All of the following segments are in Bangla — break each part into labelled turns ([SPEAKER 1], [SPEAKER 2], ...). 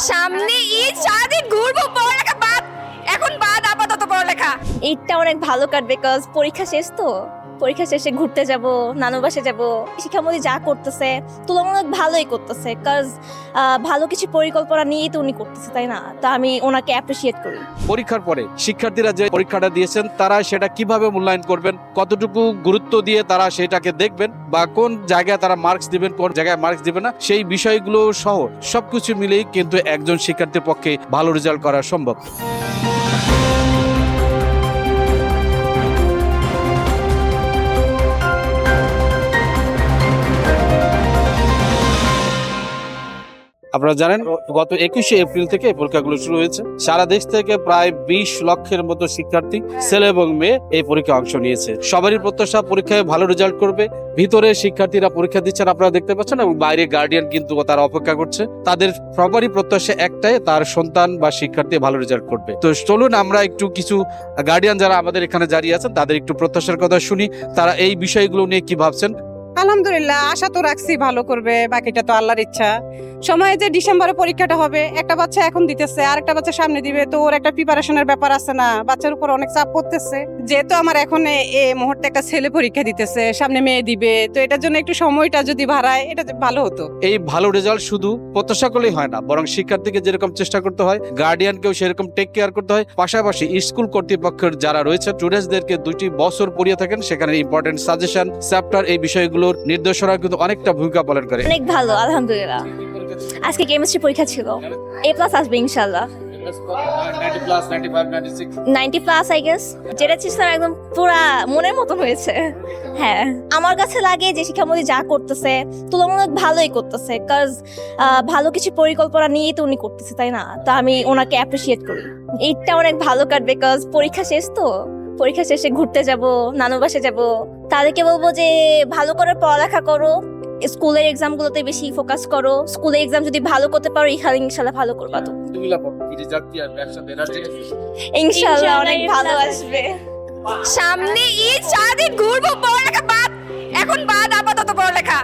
[SPEAKER 1] সামনে ঈদ, সারাদিন ঘুরবো, পড়ালেখা বাদ। এখন বাদ আপাতত পড়ালেখা।
[SPEAKER 2] ঈদটা অনেক ভালো কাটবে বিকজ পরীক্ষা শেষ তো। পরীক্ষা শেষে ঘুরতে যাব, নানু বাসে যাব। শিক্ষামন্ত্রী যা করতেছে তুলনামূলক ভালোই করতেছে, কাজ ভালো কিছু পরিকল্পনা নিয়েই তো উনি করতেছে, তাই না? তা আমি ওনাকে অ্যাপ্রিসিয়েট করি।
[SPEAKER 3] পরীক্ষার পরে শিক্ষার্থীরা যে পরীক্ষাটা দিয়েছেন তারা সেটা কিভাবে মূল্যায়ন করবেন, কতটুকু গুরুত্ব দিয়ে তারা সেটাকে দেখবেন, বা কোন জায়গায় তারা মার্কস দিবেন, কোন জায়গায় মার্কস দিবেন না, সেই বিষয়গুলো সহ সবকিছু মিলেই কিন্তু একজন শিক্ষার্থীর পক্ষে ভালো রেজাল্ট করা সম্ভব। আপনারা জানেন গত 21শে এপ্রিল থেকে এই পরীক্ষাগুলো শুরু হয়েছে। সারা দেশ থেকে প্রায় 20 লক্ষের মতো শিক্ষার্থী ছেলে এবং মেয়ে এই পরীক্ষায় অংশ নিয়েছে। সবারই প্রত্যাশা পরীক্ষায় ভালো রেজাল্ট করবে। ভিতরে শিক্ষার্থীরা পরীক্ষা দিচ্ছেন, আপনারা দেখতে পাচ্ছেন, এবং বাইরে গার্ডিয়ান কিন্তু তারা অপেক্ষা করছে। তাদের সবারই প্রত্যাশা একটাই, তার সন্তান বা শিক্ষার্থী ভালো রেজাল্ট করবে। তো চলুন আমরা একটু কিছু গার্ডিয়ান যারা আমাদের এখানে দাঁড়িয়ে আছেন তাদের একটু প্রত্যাশার কথা শুনি, তারা এই বিষয়গুলো নিয়ে কি ভাবছেন।
[SPEAKER 4] আলহামদুলিল্লাহ, আশা তো রাখছি ভালো করবে, বাকিটা তো আল্লাহর ইচ্ছা। সময় যে ডিসেম্বরে পরীক্ষাটা হবে, একটা বাচ্চা এখন দিতেছে আর একটা বাচ্চা সামনে দিবে, তো ওর একটা প্রিপারেশনের ব্যাপার আছে না, বাচ্চার উপর অনেক চাপ পড়তেছে। যেহেতু আমার এখন এই মুহূর্তে একটা ছেলে পরীক্ষা দিতেছে, সামনে মেয়ে দিবে, তো এটার জন্য একটু সময়টা যদি বাড়ায় এটা ভালো হতো।
[SPEAKER 3] এই ভালো রেজাল্ট শুধু প্রত্যাশা করলেই হয় না, বরং শিক্ষার্থীকে যেরকম চেষ্টা করতে হয়, গার্ডিয়ানকেও সেরকম টেক কেয়ার করতে হয়। পাশাপাশি স্কুল কর্তৃপক্ষের যারা রয়েছে স্টুডেন্টসদেরকে 2টি বছর পড়িয়ে থাকেন, সেখানে ইম্পর্টেন্ট সাজেশন, চ্যাপ্টার, এই বিষয়গুলোর নির্দেশনা কিন্তু অনেকটা ভূমিকা পালন করে।
[SPEAKER 2] অনেক ভালো, আলহামদুলিল্লাহ। আজকে কেমিস্ট্রি পরীক্ষা ছিল, A+ আসবে ইনশাআল্লাহ। 90+ আই গেস। যেটা ছিলাম একদম পুরা মনের মতন হয়েছে। হ্যাঁ, আমার কাছে লাগে যে শিক্ষামন্ত্রী যা করতেছে তুলনামূলক ভালোই করতেছে, কাজ ভালো কিছু পরিকল্পনা নিয়েই তো উনি করতেছে, তাই না? তা আমি ওনাকে অ্যাপ্রিসিয়েট করি। ঈদটা অনেক ভালো কাটবে বিকজ পরীক্ষা শেষ তো। পরীক্ষা শেষে ঘুরতে যাব, নানু বাসে যাব। তাদেরকে বলবো যে ভালো করে পড়ালেখা করো, স্কুলের এক্সাম গুলোতে বেশি ফোকাস করো। স্কুলের এক্সাম যদি ভালো করতে পারো, এখানে ইনশাআল্লাহ ভালো করবা। তো ইনশাআল্লাহ অনেক ভালো আসবে।
[SPEAKER 1] সামনে ঈদ, সারাদিন ঘুরবো, পড়ালেখা বাদ। এখন বাদ আপাতত পড়ালেখা।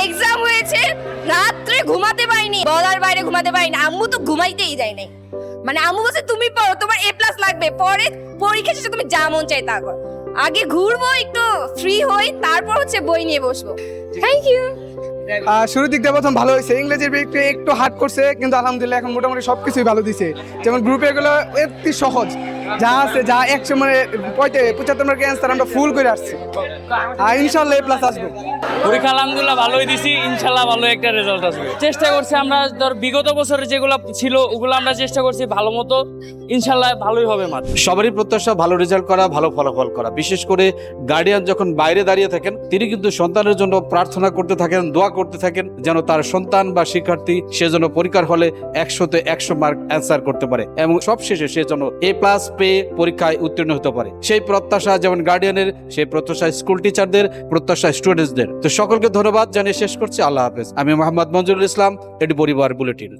[SPEAKER 1] এক্সাম হয়েছে, রাত্রে ঘুমাতে পারিনি, বলার বাইরে ঘুমাতে পারিনি। আম্মু তো ঘুমাইতেই যায় নাই। মানে আম্মু বলছে তুমি পড়ো, তোমার A+ লাগবে, পরে পরীক্ষা শেষে তুমি যা মন চাই তা করো। আগে ঘুরবো, একটু ফ্রি হই, তারপর হচ্ছে বই নিয়ে বসবো। Thank you.
[SPEAKER 5] শুরুর দিক দিয়ে প্রথম ভালো হয়েছে, ইংরেজির একটু একটু হার্ড করছে, কিন্তু আলহামদুলিল্লাহ এখন মোটামুটি সবকিছুই ভালো দিছে। যেমন গ্রুপে এগুলো অতি সহজ, যা আছে যা 100 মানে 75 মার্কের অ্যান্সার আমরা ফুল করে আসছি। আর ইনশাআল্লাহ A+ আসবে।
[SPEAKER 6] পরীক্ষা আলহামদুলিল্লাহ ভালোই দিছি, ইনশাল্লাহ ভালো একটা রেজাল্ট আসবে। চেষ্টা করছি আমরা, বিগত বছরে যেগুলো ছিল ওগুলো আমরা চেষ্টা করছি ভালো মতো, ইনশাল্লাহ ভালোই হবে। মাত্র
[SPEAKER 3] সবারই প্রত্যাশা ভালো রেজাল্ট করা, ভালো ফলাফল করা। বিশেষ করে গার্ডিয়ান যখন বাইরে দাঁড়িয়ে থাকেন, তিনি কিন্তু সন্তানের জন্য প্রার্থনা করতে থাকেন, দোয়া করতে থাকেন, যেন তার সন্তান বা শিক্ষার্থী সে যেন পরীক্ষার হলে 100তে 100 মার্ক অ্যান্সার করতে পারে, এবং সবশেষে সে যেন A+ পেয়ে পরীক্ষায় উত্তীর্ণ হতে পারে। সেই প্রত্যাশা যেমন গার্ডিয়ানের, সেই প্রত্যাশা স্কুল টিচারদের, প্রত্যাশা স্টুডেন্টসদের। তো সকলকে ধন্যবাদ জানিয়ে শেষ করছি। আল্লাহ হাফেজ। আমি মোহাম্মদ মঞ্জুরুল ইসলাম, এটি পরিবার বুলেটিন।